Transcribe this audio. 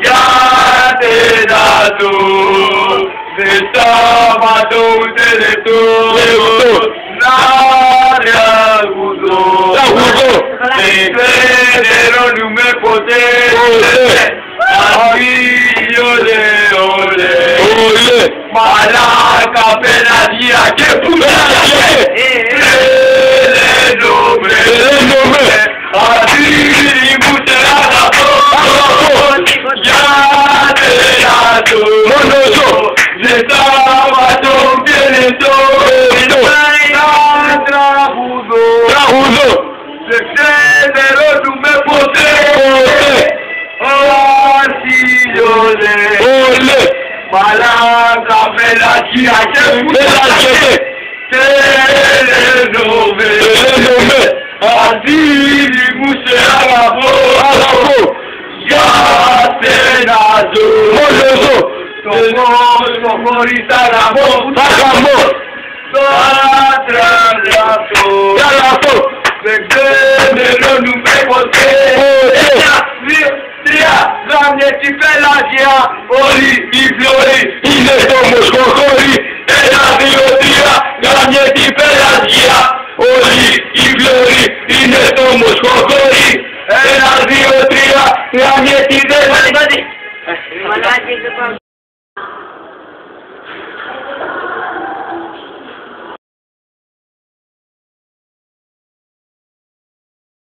Γιατί να του δεν σταματώ ούτε λεπτό να τραγουδώ. Δεν ξενερώνουμε ποτέ αφίλιολε όλε μαλάκα πελαγία και πουλάγια τρελαίνομαι αφίλι μου σε αγαπώ γιατί να το δεν σταματώ και λεπτό να τραγουδώ. Δεν ξενερώνουμε ποτέ όλε μαλάκα πελαγία και πουλάγια τρελαίνομαι αφίλι μου σε αγαπώ για σένα ζω στον κόσμο χωρίς αγαπώ θα τρελαθώ δεν ξενερώνουμε ποτέ ένα, δύο, τρία γάμια τη πελαγία όλοι οι φλόροι είναι στο μοσχοχώρι ένα, δύο, τρία γάμια τη πελαγία όλοι οι φλόροι είναι στο μοσχοχώρι ένα, δύο, τρία γάμια τη πελαγία.